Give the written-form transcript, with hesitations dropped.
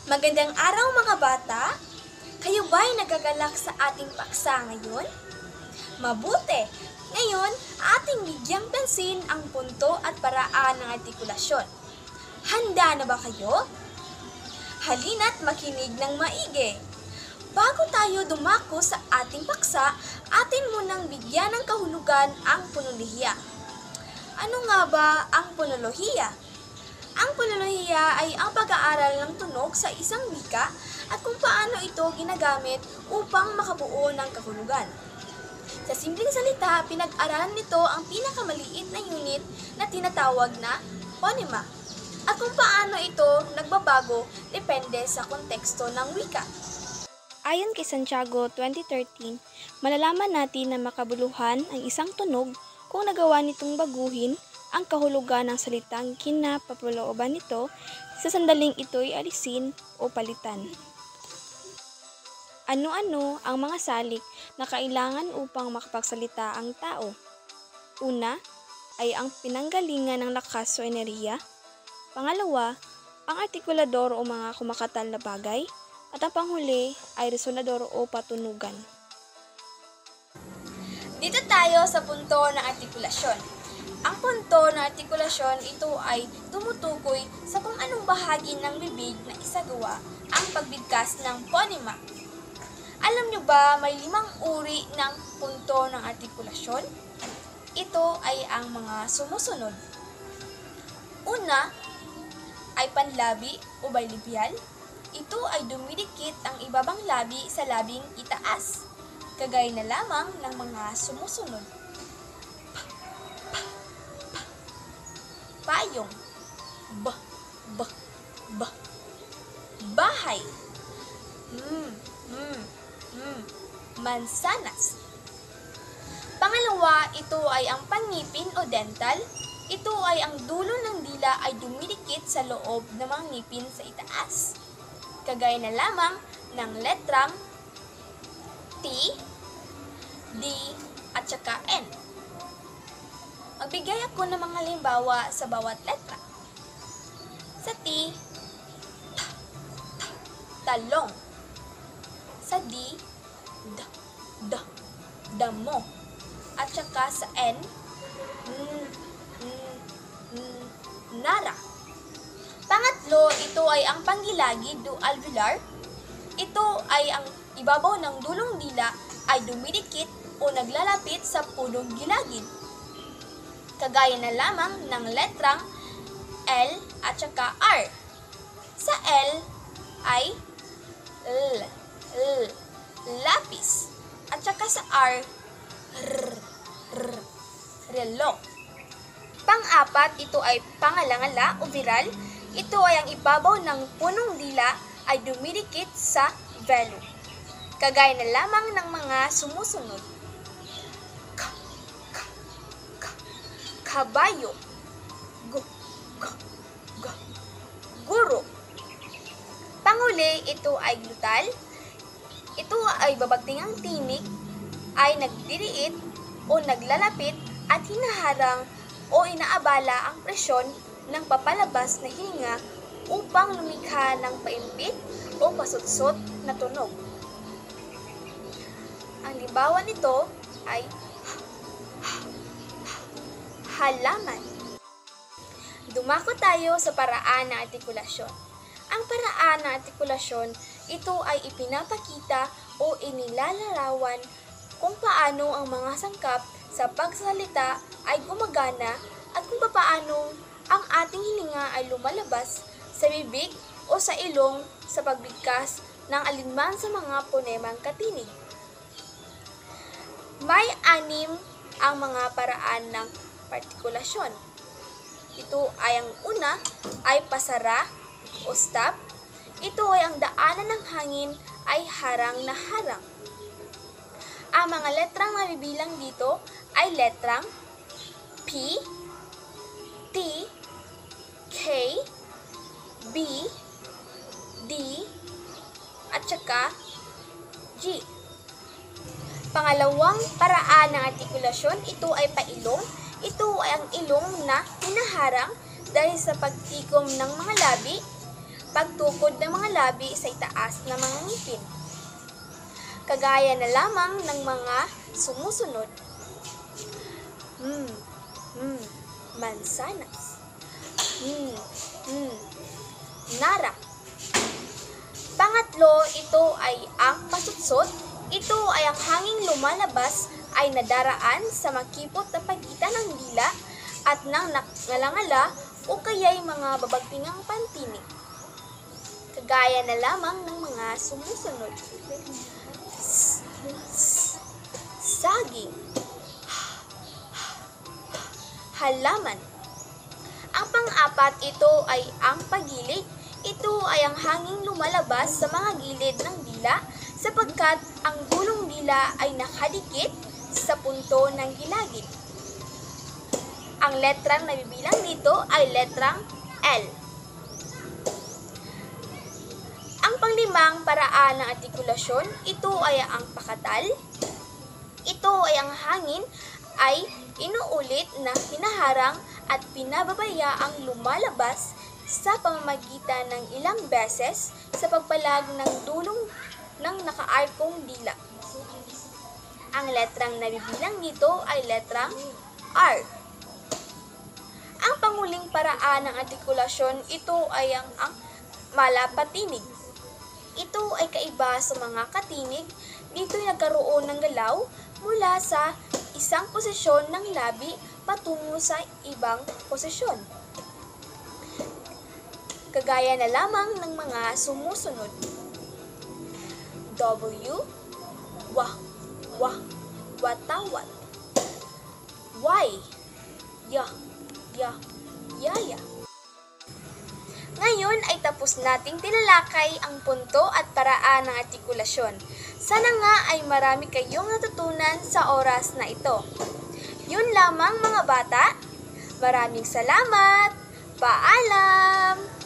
Magandang araw mga bata! Kayo ba'y nagagalak sa ating paksa ngayon? Mabuti! Ngayon, ating bigyang pansin ang punto at paraan ng artikulasyon. Handa na ba kayo? Halina't makinig ng maigi! Bago tayo dumako sa ating paksa, atin munang bigyan ng kahulugan ang ponolohiya. Ano nga ba ang ponolohiya? Ang ponolohiya ay ang pag-aaral ng tunog sa isang wika at kung paano ito ginagamit upang makabuo ng kahulugan. Sa simpleng salita, pinag-aralan nito ang pinakamaliit na unit na tinatawag na phonema at kung paano ito nagbabago depende sa konteksto ng wika. Ayon kay Santiago 2013, malalaman natin na makabuluhan ang isang tunog kung nagawa nitong baguhin ang kahulugan ng salitang kinapapalooban nito sa sandaling ito'y alisin o palitan. Ano-ano ang mga salik na kailangan upang makapagsalita ang tao? Una ay ang pinanggalingan ng lakas o enerhiya. Pangalawa, ang artikulador o mga kumakatal na bagay. At ang panghuli ay resonador o patunugan. Dito tayo sa punto ng artikulasyon. Ang punto ng artikulasyon, ito ay tumutukoy sa kung anong bahagi ng bibig na isagawa ang pagbigkas ng phonema. Alam nyo ba may 5 uri ng punto ng artikulasyon? Ito ay ang mga sumusunod. Una ay panlabi o bilabial. Ito ay dumidikit ang ibabang labi sa labing itaas, kagaya na lamang ng mga sumusunod. Payong, bahay, mansanas. Pangalawa, ito ay ang pangngipin o dental. Ito ay ang dulo ng dila ay dumidikit sa loob ng mga ngipin sa itaas, kagaya na lamang ng letrang T, D, at saka N. Magbigay ako ng mga halimbawa sa bawat letra. Sa T, talong. Sa D, damo. At saka sa N, nara. Pangatlo, ito ay ang panggilagid o alveolar. Ito ay ang ibabaw ng dulong dila ay dumidikit o naglalapit sa punong gilagid, kagaya na lamang ng letrang L at saka R. Sa L ay lapis at saka sa R relo. Pang-apat, ito ay pangalangala o viral. Ito ay ang ibabaw ng punong dila ay dumidikit sa velo, kagaya na lamang ng mga sumusunod. Kabayo, guro. Panghuli, ito ay glutal. Ito ay babagtingang tinik ay nagdiriit o naglalapit at hinaharang o inaabala ang presyon ng papalabas na hininga upang lumikha ng paimpit o pasutsot na tunog. Ang halimbawa nito ay halaman. Dumako tayo sa paraan ng artikulasyon. Ang paraan ng artikulasyon, ito ay ipinapakita o inilalarawan kung paano ang mga sangkap sa pagsalita ay gumagana at kung paano ang ating hininga ay lumalabas sa bibig o sa ilong sa pagbigkas ng alinman sa mga ponemang katinig. May 6 ang mga paraan ng partikulasyon. Ito ay ang una ay pasara o stop. Ito ay ang daanan ng hangin ay harang na harang. Ang mga letrang mabibilang dito ay letrang P, T, K, B, D, at saka G. Pangalawang paraan ng artikulasyon, ito ay pailong. Ito ay ang ilong na hinaharang dahil sa pagtikom ng mga labi pagtukod ng mga labi sa itaas ng mga ngipin. Kagaya na lamang ng mga sumusunod. Mansanas. Nara. Pangatlo, ito ay ang pasutsot. Ito ay ang hanging lumalabas ay nadaraan sa makipot na pagitan ng dila at ng ngalangala o kaya'y mga babagtingang pantinig. Kagaya na lamang ng mga sumusunod. Saging. Halaman. Ang pang-apat, ito ay ang pagilid. Ito ay ang hanging lumalabas sa mga gilid ng dila sapagkat ang dulong dila ay nakadikit sa punto ng gilagid. Ang letrang nabibilang dito ay letrang L. Ang panglimang paraan ng artikulasyon, ito ay ang pakatal. Ito ay ang hangin ay inuulit na hinaharang at pinababayaang lumalabas sa pamamagitan ng ilang beses sa pagpalag ng dulong ng nakaarkong dila. Ang letrang nabibilang dito ay letrang R. Ang panguling paraan ng artikulasyon, ito ay ang malapatinig. Ito ay kaiba sa mga katinig. Dito'y nagkaroon ng galaw mula sa isang posisyon ng labi patungo sa ibang posisyon. Kagaya na lamang ng mga sumusunod. W, wah, watawat. Y, ya, yaya. Ngayon ay tapos nating tinalakay ang punto at paraan ng artikulasyon. Sana nga ay marami kayong natutunan sa oras na ito. Yun lamang mga bata. Maraming salamat. Paalam!